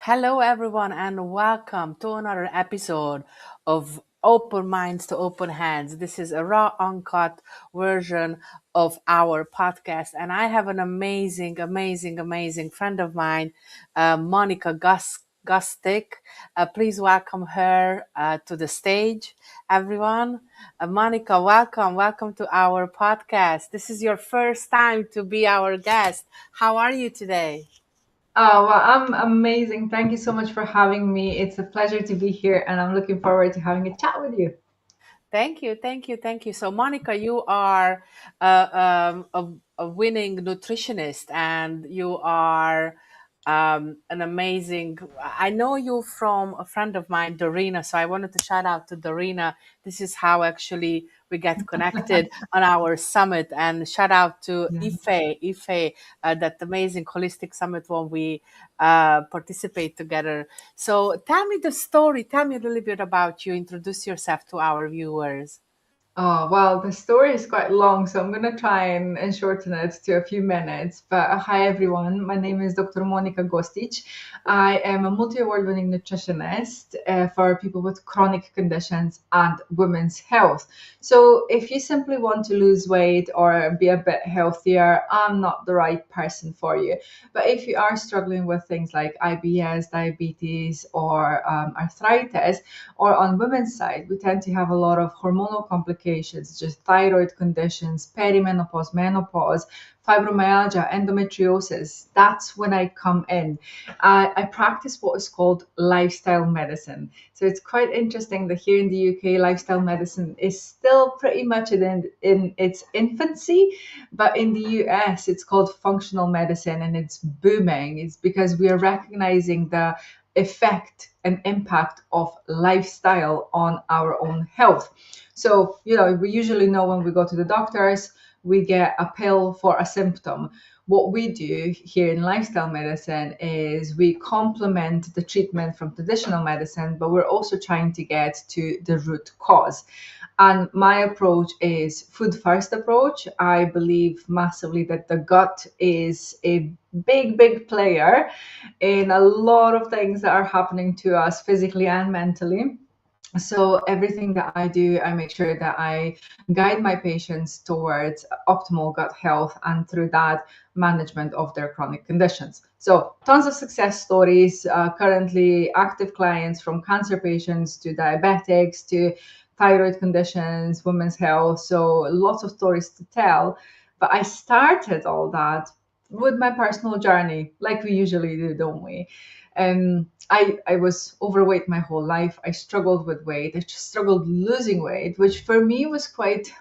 Hello, everyone, and welcome to another episode of Open Minds to Open Hands. This is a raw, uncut version of our podcast, and I have an amazing friend of mine, Monica Gostic. Please welcome her to the stage, everyone. Monica, welcome to our podcast. This is your first time to be our guest. How are you today? Oh, well, I'm amazing. Thank you so much for having me. It's a pleasure to be here, and I'm looking forward to having a chat with you. Thank you. So, Monica, you are a winning nutritionist, and you are an amazing. I know you from a friend of mine, Dorina. So, I wanted to shout out to Dorina. This is how actually we get connected on our summit, and shout out to Yeah. Ife, that amazing holistic summit when we participate together. So tell me the story. Tell me a little bit about you. Introduce yourself to our viewers. Oh, well, the story is quite long, so I'm going to try and shorten it to a few minutes. But hi, everyone. My name is Dr. Monika Gostic. I am a multi award winning nutritionist for people with chronic conditions and women's health. So, if you simply want to lose weight or be a bit healthier, I'm not the right person for you. But if you are struggling with things like IBS, diabetes, or arthritis, or on women's side, we tend to have a lot of hormonal complications, just thyroid conditions, perimenopause, menopause, fibromyalgia, endometriosis. That's when I come in. I practice what is called lifestyle medicine. So it's quite interesting that here in the UK, lifestyle medicine is still pretty much in its infancy, but in the US, it's called functional medicine and it's booming. It's because we are recognizing the effect and impact of lifestyle on our own health. So, we usually know when we go to the doctors, we get a pill for a symptom. What we do here in lifestyle medicine is we complement the treatment from traditional medicine, but we're also trying to get to the root cause. And my approach is food first approach. I believe massively that the gut is a big player in a lot of things that are happening to us physically and mentally. So everything that I do, I make sure that I guide my patients towards optimal gut health and through that management of their chronic conditions. So tons of success stories, currently active clients from cancer patients to diabetics to thyroid conditions, women's health. So lots of stories to tell. But I started all that with my personal journey, like we usually do, don't we? I was overweight my whole life. I struggled with weight. I just struggled losing weight, which for me was quite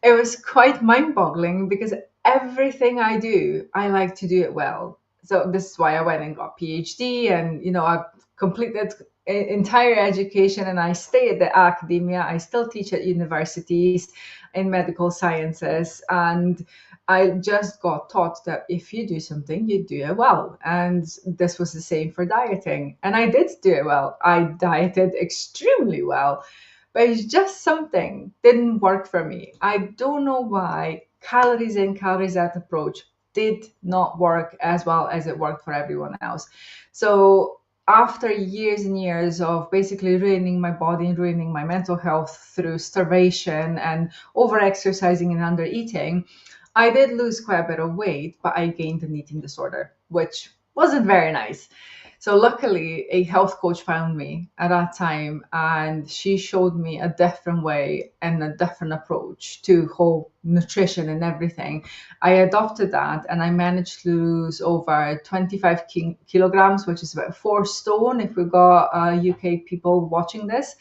it was quite mind-boggling because everything I do, I like to do it well. So this is why I went and got PhD, and I completed entire education, and I stay at the academia. I still teach at universities in medical sciences, and I just got taught that if you do something, you do it well. And this was the same for dieting. And I did do it well. I dieted extremely well, but it's just something didn't work for me. I don't know why calories in, calories out approach did not work as well as it worked for everyone else. So after years and years of basically ruining my body and ruining my mental health through starvation and over exercising and under eating, I did lose quite a bit of weight, but I gained an eating disorder, which wasn't very nice. So luckily, a health coach found me at that time, and she showed me a different way and a different approach to whole nutrition and everything. I adopted that, and I managed to lose over 25 kilograms, which is about 4 stone if we got UK people watching this.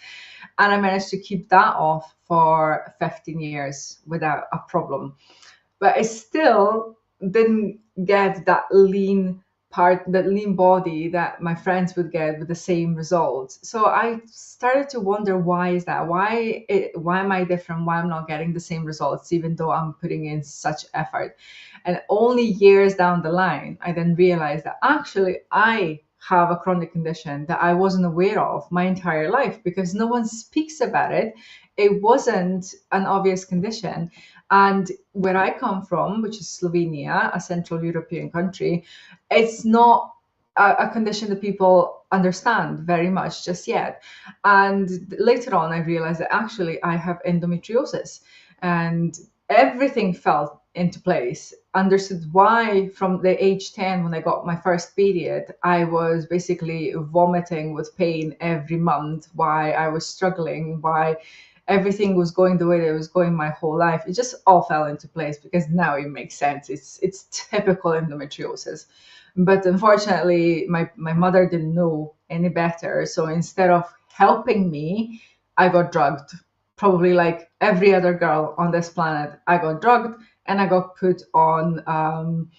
And I managed to keep that off for 15 years without a problem, but I still didn't get that lean part, that lean body that my friends would get with the same results. So I started to wonder, why is that? Why am I different? Why I'm not getting the same results even though I'm putting in such effort? And only years down the line, I then realized that actually I have a chronic condition that I wasn't aware of my entire life because no one speaks about it. It wasn't an obvious condition. And where I come from, which is Slovenia, a Central European country, it's not. a condition that people understand very much just yet. And later on, I realized that actually I have endometriosis, and everything fell into place. Understood why from the age 10, when I got my first period, I was basically vomiting with pain every month, why I was struggling, why everything was going the way that it was going my whole life. It just all fell into place because now it makes sense. It's typical endometriosis. But unfortunately, my mother didn't know any better. So instead of helping me, I got drugged. Probably like every other girl on this planet, I got drugged and I got put on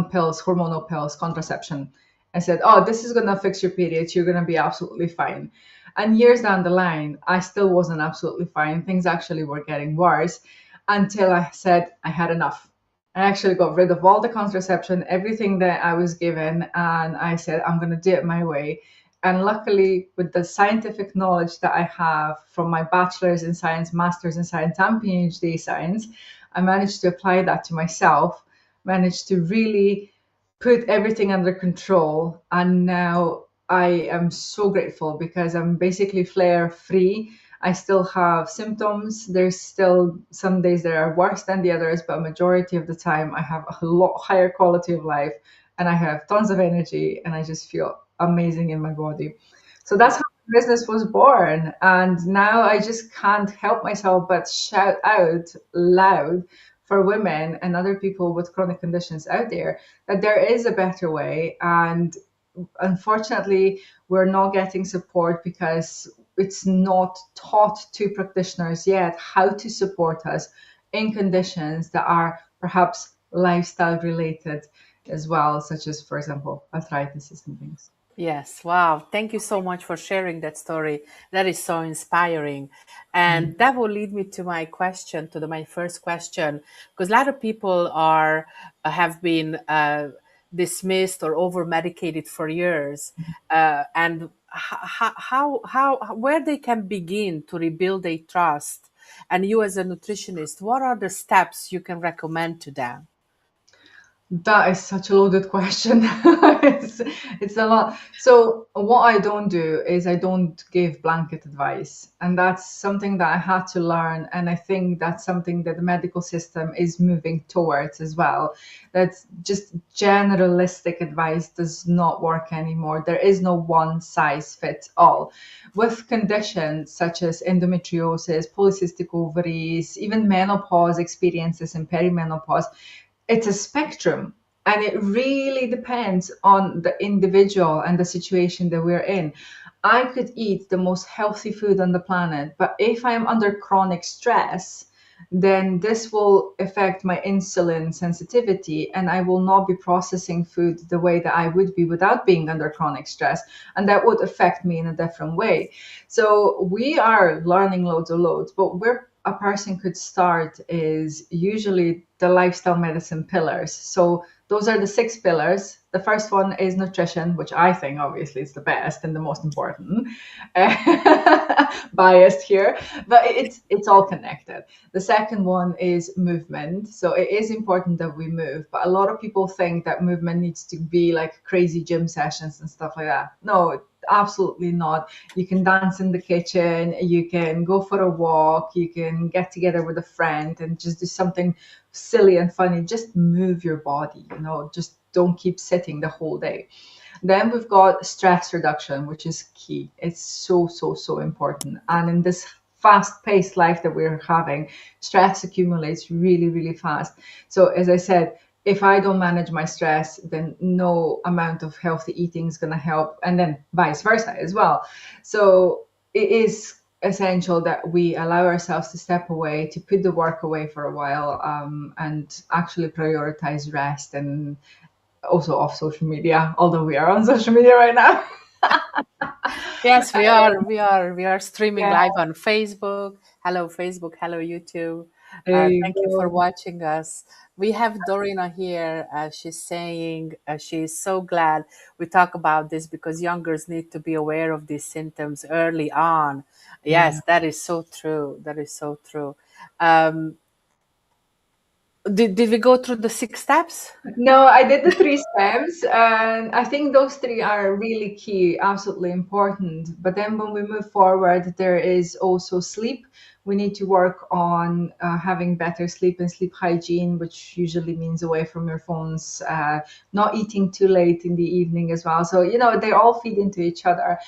pills, hormonal pills, contraception. I said, "Oh, this is gonna fix your periods. You're gonna be absolutely fine." And years down the line, I still wasn't absolutely fine. Things actually were getting worse until I said I had enough. I actually got rid of all the contraception, everything that I was given, and I said, I'm going to do it my way. And luckily, with the scientific knowledge that I have from my bachelor's in science, master's in science, and PhD science, I managed to apply that to myself, managed to really put everything under control. And now I am so grateful because I'm basically flare free. I still have symptoms. There's still some days that are worse than the others, but majority of the time I have a lot higher quality of life and I have tons of energy and I just feel amazing in my body. So that's how the business was born. And now I just can't help myself but shout out loud for women and other people with chronic conditions out there that there is a better way. And unfortunately, we're not getting support because it's not taught to practitioners yet how to support us in conditions that are perhaps lifestyle related as well, such as, for example, arthritis and things. Yes, wow. Thank you so much for sharing that story. That is so inspiring. And that will lead me to my question, to my first question, because a lot of people have been dismissed or over medicated for years. And where they can begin to rebuild a trust. And you as a nutritionist, what are the steps you can recommend to them? That is such a loaded question. It's a lot. So what I don't do is I don't give blanket advice. And that's something that I had to learn. And I think that's something that the medical system is moving towards as well. That's just generalistic advice does not work anymore. There is no one size fits all. With conditions such as endometriosis, polycystic ovaries, even menopause experiences and perimenopause, it's a spectrum and it really depends on the individual and the situation that we're in. I could eat the most healthy food on the planet, but if I'm under chronic stress, then this will affect my insulin sensitivity and I will not be processing food the way that I would be without being under chronic stress. And that would affect me in a different way. So we are learning loads, but where a person could start is usually the lifestyle medicine pillars. So those are the 6 pillars. The first one is nutrition, which I think obviously is the best and the most important. Biased here, but it's all connected. The second one is movement. So it is important that we move, but a lot of people think that movement needs to be like crazy gym sessions and stuff like that. No, absolutely not. You can dance in the kitchen, you can go for a walk, you can get together with a friend and just do something silly and funny. Just move your body, just don't keep sitting the whole day. Then we've got stress reduction, which is key. It's so important. And in this fast-paced life that we're having, stress accumulates really fast. So as I said, if I don't manage my stress, then no amount of healthy eating is going to help, and then vice versa as well. So it is essential that we allow ourselves to step away, to put the work away for a while, and actually prioritize rest and also off social media, although we are on social media right now. Yes, we are. We are streaming Yeah, live on Facebook. Hello, Facebook. Hello, YouTube. there you Thank you for go. watching us. We have Dorina here. She's saying she's so glad we talk about this because youngers need to be aware of these symptoms early on. Yeah. Yes, that is so true. That is so true. Um, Did we go through the 6 steps? No, I did the three steps, and I think those three are really key, absolutely important. But then when we move forward, there is also sleep. We need to work on having better sleep and sleep hygiene, which usually means away from your phones, not eating too late in the evening as well. So, they all feed into each other.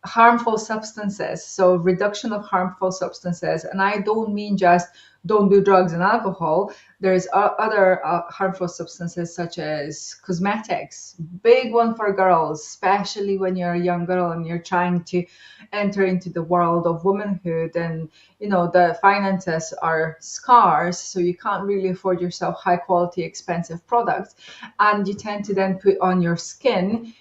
Harmful substances, so reduction of harmful substances. And I don't mean just don't do drugs and alcohol. There's other harmful substances such as cosmetics, big one for girls, especially when you're a young girl and you're trying to enter into the world of womanhood. And, the finances are scarce, so you can't really afford yourself high quality, expensive products. And you tend to then put on your skin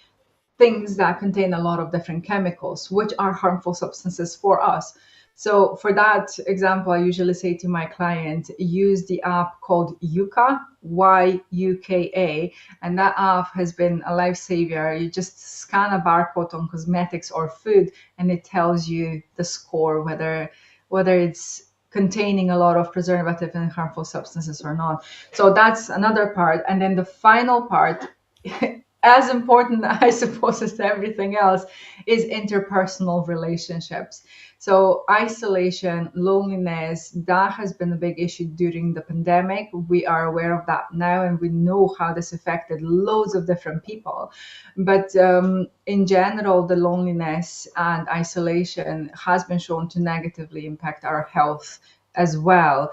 things that contain a lot of different chemicals, which are harmful substances for us. So, for that example, I usually say to my client, use the app called Yuka, Yuka, and that app has been a lifesaver. You just scan a barcode on cosmetics or food, and it tells you the score, whether it's containing a lot of preservative and harmful substances or not. So that's another part. And then the final part, as important, I suppose, as everything else, is interpersonal relationships. So, isolation, loneliness, that has been a big issue during the pandemic. We are aware of that now, and we know how this affected loads of different people. But in general, the loneliness and isolation has been shown to negatively impact our health as well,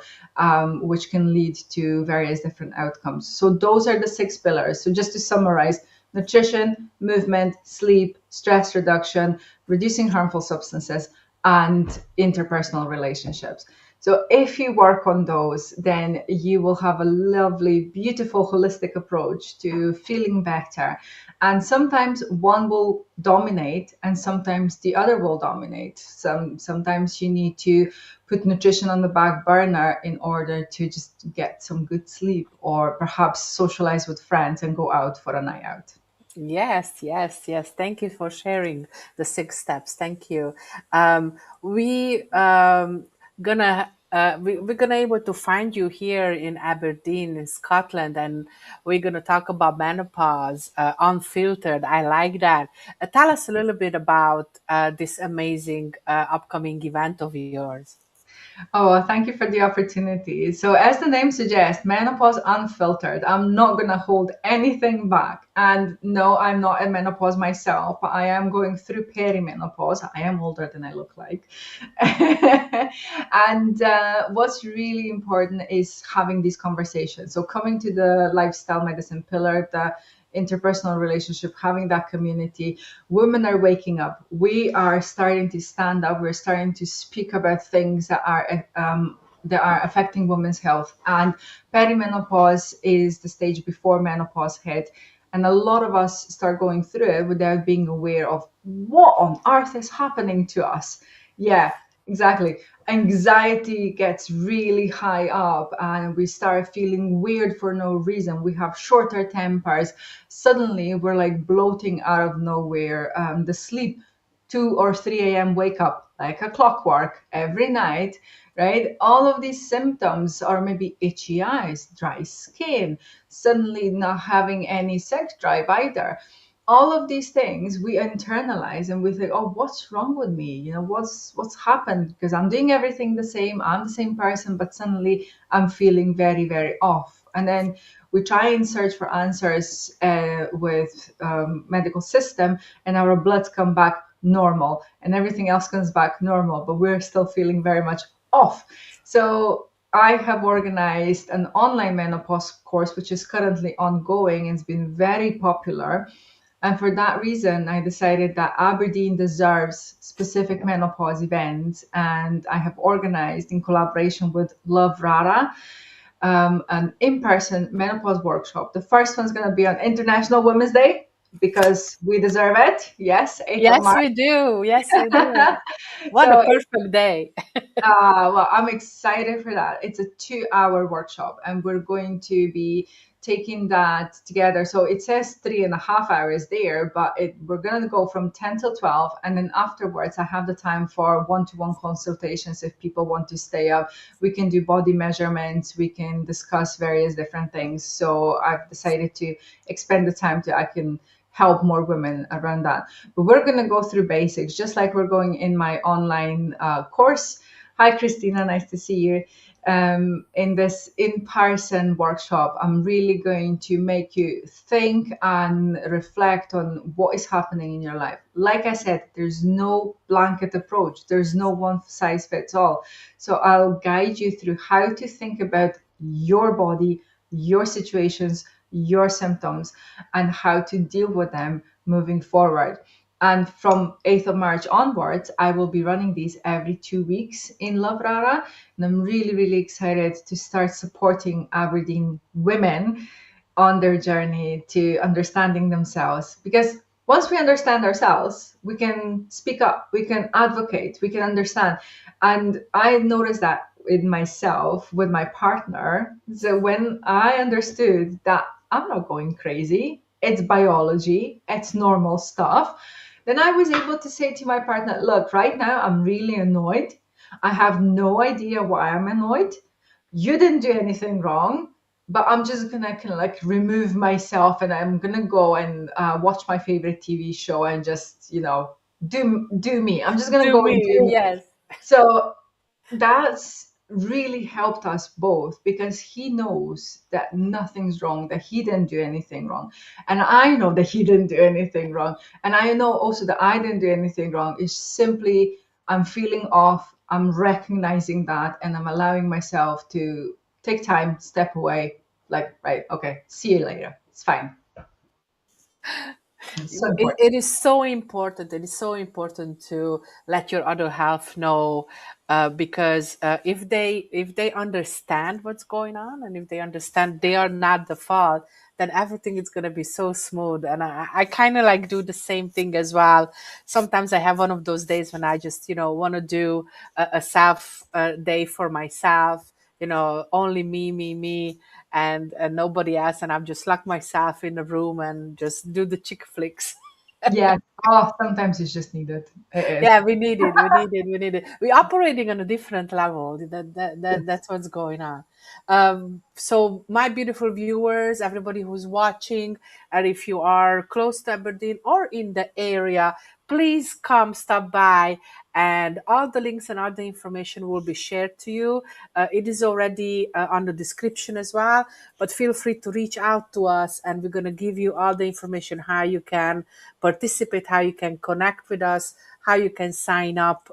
which can lead to various different outcomes. So, those are the 6 pillars. So, just to summarize, nutrition, movement, sleep, stress reduction, reducing harmful substances, and interpersonal relationships. So if you work on those, then you will have a lovely, beautiful, holistic approach to feeling better. And sometimes one will dominate and sometimes the other will dominate. Sometimes you need to put nutrition on the back burner in order to just get some good sleep, or perhaps socialize with friends and go out for a night out. Yes, yes, yes. Thank you for sharing the 6 steps. Thank you. We we're gonna able to find you here in Aberdeen, in Scotland, and we're gonna talk about menopause, unfiltered. I like that. Tell us a little bit about this amazing upcoming event of yours. Oh, thank you for the opportunity. So, as the name suggests, menopause unfiltered. I'm not going to hold anything back. And no, I'm not in menopause myself, but I am going through perimenopause. I am older than I look like. And what's really important is having these conversations. So, coming to the lifestyle medicine pillar, the interpersonal relationship, having that community, women are waking up. We are starting to stand up. We're starting to speak about things that are affecting women's health. And perimenopause is the stage before menopause hit. And a lot of us start going through it without being aware of what on earth is happening to us. Yeah, exactly. Anxiety gets really high up and we start feeling weird for no reason. We have shorter tempers. Suddenly we're like bloating out of nowhere. The sleep, 2 or 3 a.m. wake up like a clockwork every night, right? All of these symptoms, or maybe itchy eyes, dry skin, suddenly not having any sex drive either. All of these things we internalize and we think, oh, what's wrong with me? What's happened? Because I'm doing everything the same. I'm the same person, but suddenly I'm feeling very, very off. And then we try and search for answers with medical system, and our bloods come back normal, and everything else comes back normal, but we're still feeling very much off. So I have organized an online menopause course, which is currently ongoing and it's been very popular. And for that reason, I decided that Aberdeen deserves specific menopause events. And I have organized, in collaboration with Love Rara, an in-person menopause workshop. The first one's going to be on International Women's Day because we deserve it. Yes, 8th of Yes, March. we do. Yes, we do. What a So perfect day. well, I'm excited for that. It's a 2-hour workshop, and we're going to be taking that together. So it says 3.5 hours there, but we're going to go from 10 till 12. And then afterwards, I have the time for one-to-one consultations. If people want to stay up, we can do body measurements. We can discuss various different things. So I've decided to expend the time to, I can help more women around that. But we're going to go through basics, just like we're going in my online course. Hi, Christina. Nice to see you. In this in-person workshop, I'm really going to make you think and reflect on what is happening in your life. Like I said, there's no blanket approach. There's no one size fits all. So I'll guide you through how to think about your body, your situations, your symptoms, and how to deal with them moving forward. And from 8th of March onwards, I will be running these every 2 weeks in Lavrara. And I'm really, really excited to start supporting Aberdeen women on their journey to understanding themselves. Because once we understand ourselves, we can speak up, we can advocate, we can understand. And I noticed that in myself, with my partner. So when I understood that I'm not going crazy, it's biology, it's normal stuff, then I was able to say to my partner, look, right now I'm really annoyed. I have no idea why I'm annoyed. You didn't do anything wrong, but I'm just gonna kind of like remove myself, and I'm gonna go and watch my favorite TV show and just, do me. I'm just gonna To go and me, do me. yes. So that's really helped us both, because he knows that nothing's wrong, that he didn't do anything wrong. And I know that he didn't do anything wrong. And I know also that I didn't do anything wrong. It's simply I'm feeling off, I'm recognizing that, and I'm allowing myself to take time, step away, like, right, okay, see you later. It's fine. It's so important. It is so important. It is so important to let your other half know, because if they understand what's going on, and if they understand they are not the fault, then everything is going to be so smooth. And I kind of like do the same thing as well. Sometimes I have one of those days when I just want to do a self day for myself. Only me, and nobody else, and I'm just lock myself in a room and just do the chick flicks. Yeah. Oh, sometimes it's just needed. It is. Yeah, we need it. We're operating on a different level. That's what's going on. So my beautiful viewers, everybody who's watching, and if you are close to Aberdeen or in the area, please come stop by, and all the links and all the information will be shared to you. It is already on the description as well, but feel free to reach out to us, and we're going to give you all the information, how you can participate, how you can connect with us, how you can sign up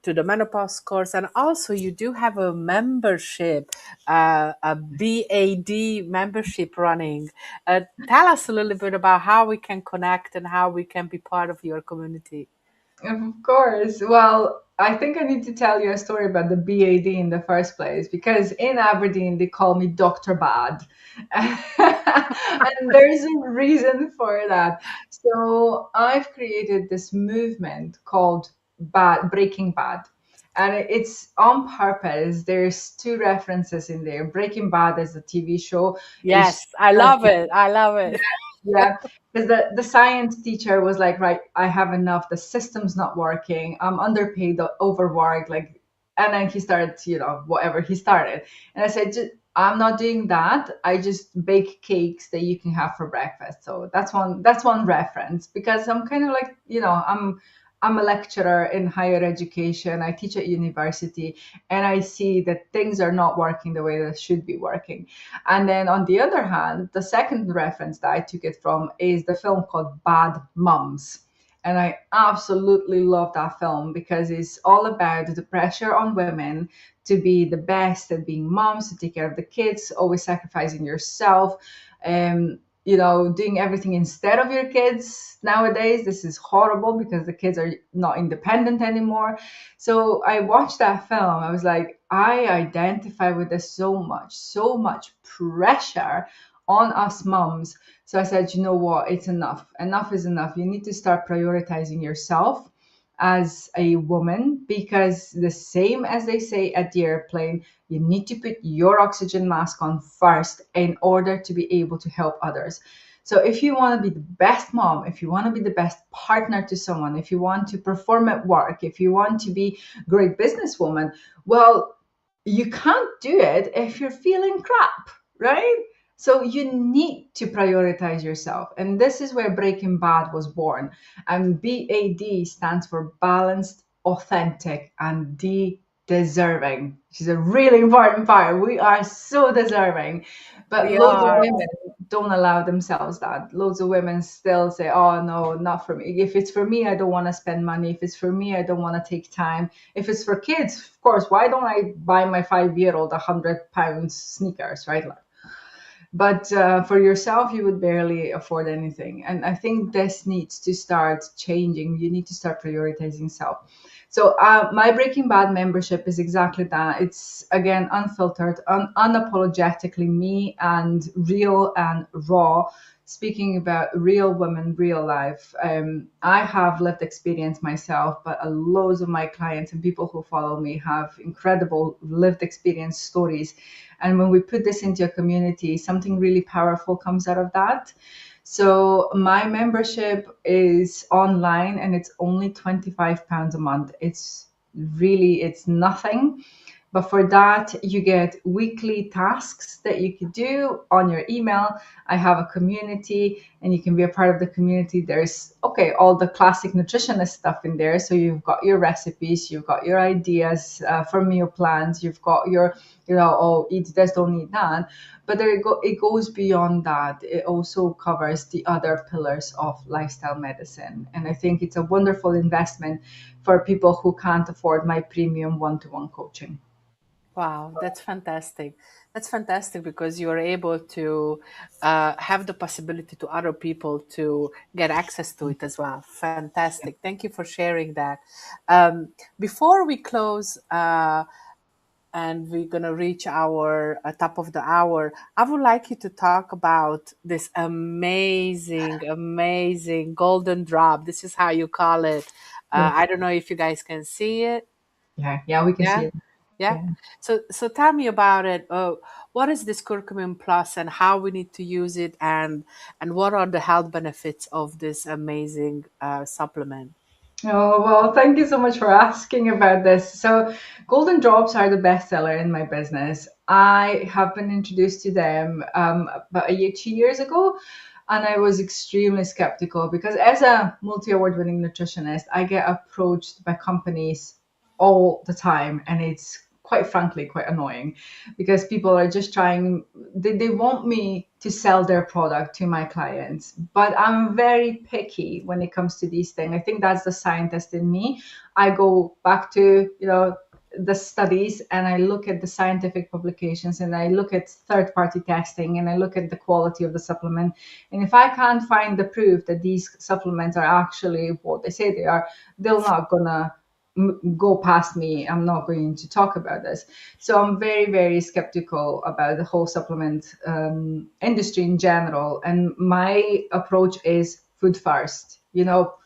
to the menopause course. And also you do have a membership, a BAD membership running. Tell us a little bit about how we can connect and how we can be part of your community. Of course. Well, I think I need to tell you a story about the BAD in the first place, because in Aberdeen they call me Dr. Bad. And there's a reason for that. So I've created this movement called Breaking Bad. And it's on purpose. There's two references in there. Breaking Bad is a TV show. Yes, Is I love it. I love yeah, it. yeah. Because the science teacher was like, right, I have enough. The system's not working. I'm underpaid, overworked. Like, and then he started, whatever he started. And I said, I'm not doing that. I just bake cakes that you can have for breakfast. So that's one reference, because I'm kind of like, I'm a lecturer in higher education. I teach at university, and I see that things are not working the way they should be working. And then on the other hand, the second reference that I took it from is the film called Bad Mums. And I absolutely love that film, because it's all about the pressure on women to be the best at being moms, to take care of the kids, always sacrificing yourself, doing everything instead of your kids. Nowadays, this is horrible, because the kids are not independent anymore. So I watched that film. I was like, I identify with this so much pressure on us moms. So I said, you know what? It's enough. Enough is enough. You need to start prioritizing yourself. as a woman, because the same as they say at the airplane, you need to put your oxygen mask on first in order to be able to help others. So if you want to be the best mom, if you want to be the best partner to someone, if you want to perform at work, if you want to be a great businesswoman, well, you can't do it if you're feeling crap, right? So you need to prioritize yourself. And this is where Breaking Bad was born. And BAD stands for balanced, authentic, and deserving. Which is a really important part. We are so deserving. But We loads of are. women don't allow themselves that. Loads of women still say, oh, no, not for me. If it's for me, I don't want to spend money. If it's for me, I don't want to take time. If it's for kids, of course, why don't I buy my 5-year-old £100 sneakers, right? But for yourself, you would barely afford anything. And I think this needs to start changing. You need to start prioritizing self. So my Breaking Bad membership is exactly that. It's, again, unfiltered, unapologetically me, and real and raw, speaking about real women, real life. I have lived experience myself, but loads of my clients and people who follow me have incredible lived experience stories. And when we put this into a community, something really powerful comes out of that. So my membership is online and it's only £25 a month. It's nothing. But for that, you get weekly tasks that you could do on your email. I have a community and you can be a part of the community. There's, okay, all the classic nutritionist stuff in there. So you've got your recipes, you've got your ideas for meal plans, you've got your, oh, eat this, don't eat that. But it goes beyond that. It also covers the other pillars of lifestyle medicine. And I think it's a wonderful investment for people who can't afford my premium one-to-one coaching. Wow, that's fantastic. That's fantastic because you are able to have the possibility to other people to get access to it as well. Fantastic. Thank you for sharing that. Before we close, and we're going to reach our top of the hour, I would like you to talk about this amazing, amazing golden drop. This is how you call it. Yes. I don't know if you guys can see it. Yeah, we can see Yeah. it. Yeah. Yeah. So tell me about it. What is this curcumin plus and how we need to use it, and what are the health benefits of this amazing supplement? Oh, well, thank you so much for asking about this. So, Golden Drops are the bestseller in my business. I have been introduced to them about 2 years ago, and I was extremely skeptical because, as a multi award winning nutritionist, I get approached by companies all the time, and it's quite frankly quite annoying because people are just trying, they want me to sell their product to my clients, but I'm very picky when it comes to these things. I think that's the scientist in me. I go back to the studies and I look at the scientific publications and I look at third party testing and I look at the quality of the supplement, and if I can't find the proof that these supplements are actually what they say they are, they're not gonna go past me. I'm not going to talk about this. So I'm very, very skeptical about the whole supplement industry in general. And my approach is food first,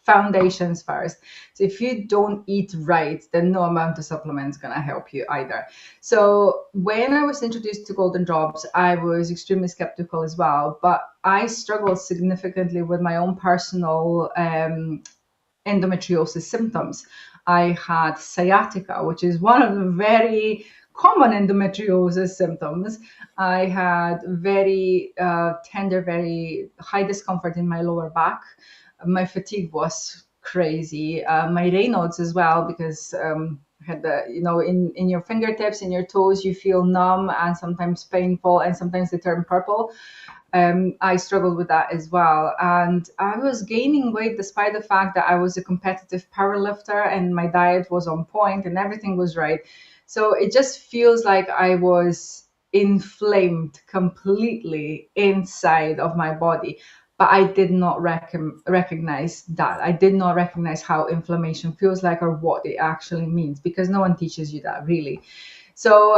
foundations first. So if you don't eat right, then no amount of supplements going to help you either. So when I was introduced to Golden Drops, I was extremely skeptical as well. But I struggled significantly with my own personal endometriosis symptoms. I had sciatica, which is one of the very common endometriosis symptoms. I had very tender, very high discomfort in my lower back. My fatigue was crazy. My Raynaud's as well, because had the, in your fingertips, in your toes, you feel numb and sometimes painful, and sometimes they turn purple. I struggled with that as well. And I was gaining weight despite the fact that I was a competitive powerlifter and my diet was on point and everything was right. So it just feels like I was inflamed completely inside of my body. But I did not recognize that. I did not recognize how inflammation feels like or what it actually means, because no one teaches you that really. So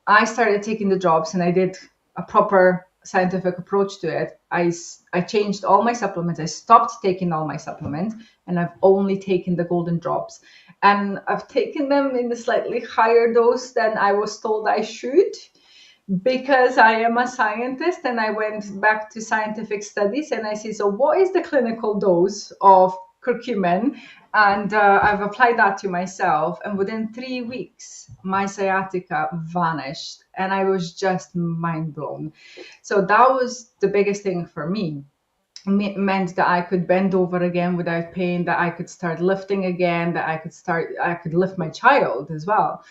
I started taking the drops and I did a proper scientific approach to it, I changed all my supplements. I stopped taking all my supplements, and I've only taken the golden drops. And I've taken them in a slightly higher dose than I was told I should, because I am a scientist, and I went back to scientific studies and I see, so what is the clinical dose of curcumin? And I've applied that to myself, and within 3 weeks, my sciatica vanished, and I was just mind blown. So that was the biggest thing for me. Meant that I could bend over again without pain, that I could start lifting again, that I could lift my child as well.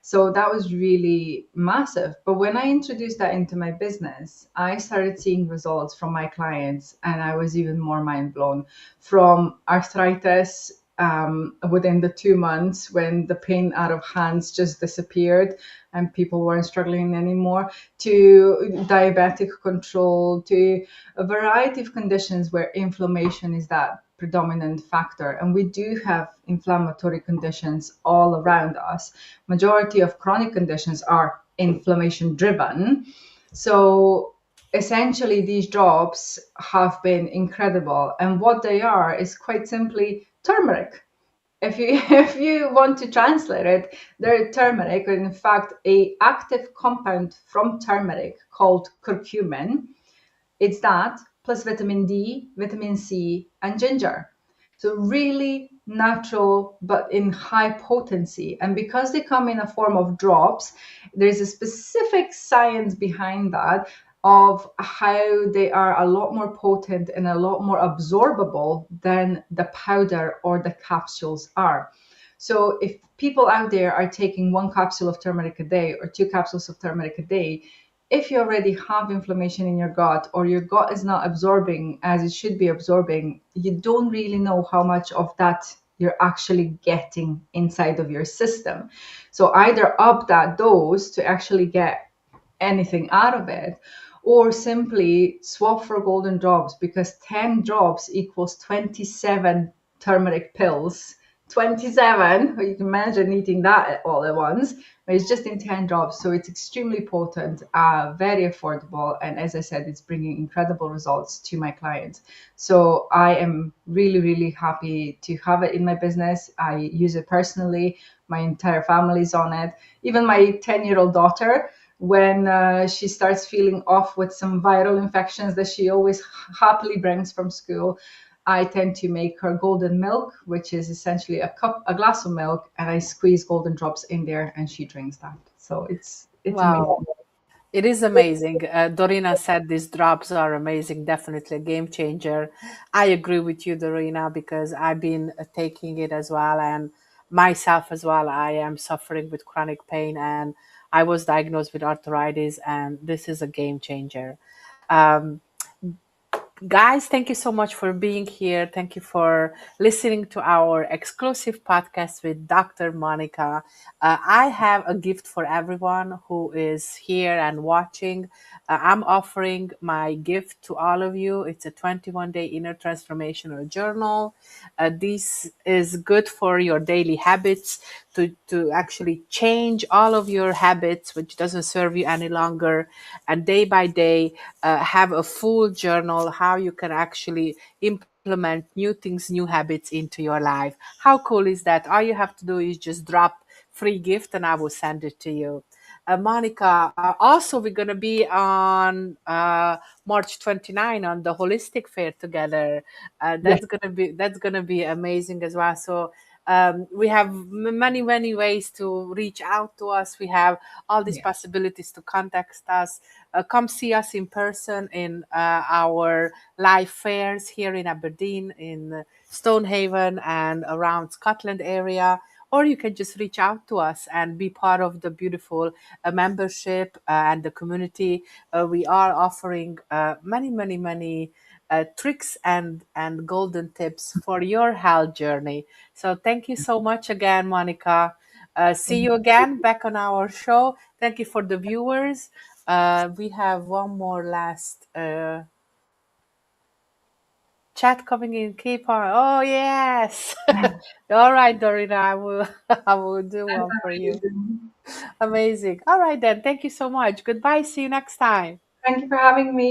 So that was really massive. But when I introduced that into my business, I started seeing results from my clients, and I was even more mind blown. From arthritis, within the 2 months, when the pain out of hands just disappeared and people weren't struggling anymore, to diabetic control, to a variety of conditions where inflammation is that predominant factor. And we do have inflammatory conditions all around us. Majority of chronic conditions are inflammation driven. So essentially, these drops have been incredible. And what they are is quite simply turmeric. If you if you want to translate it, they're turmeric, or in fact a active compound from turmeric called curcumin. It's that plus vitamin D, vitamin C, and ginger. So really natural, but in high potency. And because they come in a form of drops, there's a specific science behind that, of how they are a lot more potent and a lot more absorbable than the powder or the capsules are. So if people out there are taking one capsule of turmeric a day or two capsules of turmeric a day, if you already have inflammation in your gut, or your gut is not absorbing as it should be absorbing, you don't really know how much of that you're actually getting inside of your system. So either up that dose to actually get anything out of it, or simply swap for golden drops, because 10 drops equals 27 turmeric pills. 27, you can imagine eating that all at once, but it's just in 10 drops. So it's extremely potent, very affordable, and as I said, it's bringing incredible results to my clients. So I am really, really happy to have it in my business. I use it personally. My entire family's on it. Even my 10-year-old daughter, when she starts feeling off with some viral infections that she always happily brings from school, I tend to make her golden milk, which is essentially a glass of milk, and I squeeze golden drops in there, and she drinks that. So it's Wow. amazing. It is amazing. Dorina said these drops are amazing, definitely a game changer. I agree with you, Dorina, because I've been taking it as well, and myself as well. I am suffering with chronic pain, and I was diagnosed with arthritis, and this is a game changer. Um, Guys, thank you so much for being here. Thank you for listening to our exclusive podcast with Dr. Monika. I have a gift for everyone who is here and watching. I'm offering my gift to all of you. It's a 21-day inner transformational journal. This is good for your daily habits, to actually change all of your habits, which doesn't serve you any longer. And day by day, have a full journal, how you can actually implement new things, new habits into your life. How cool is that? All you have to do is just drop free gift and I will send it to you. Monica, also we're going to be on March 29 on the Holistic Fair together. Yes, That's gonna be amazing as well. So we have many ways to reach out to us. We have all these yes. possibilities to contact us. Come see us in person in our live fairs here in Aberdeen, in Stonehaven, and around Scotland area. Or you can just reach out to us and be part of the beautiful membership and the community. We are offering many tricks and golden tips for your health journey. So thank you so much again, Monica. See Thank you you. again back on our show. Thank you for the viewers. We have one more last chat coming in. Keep on. Oh yes. All right, Dorina. I will. I will do That's one for you. amazing. Amazing. All right then. Thank you so much. Goodbye. See you next time. Thank you for having me.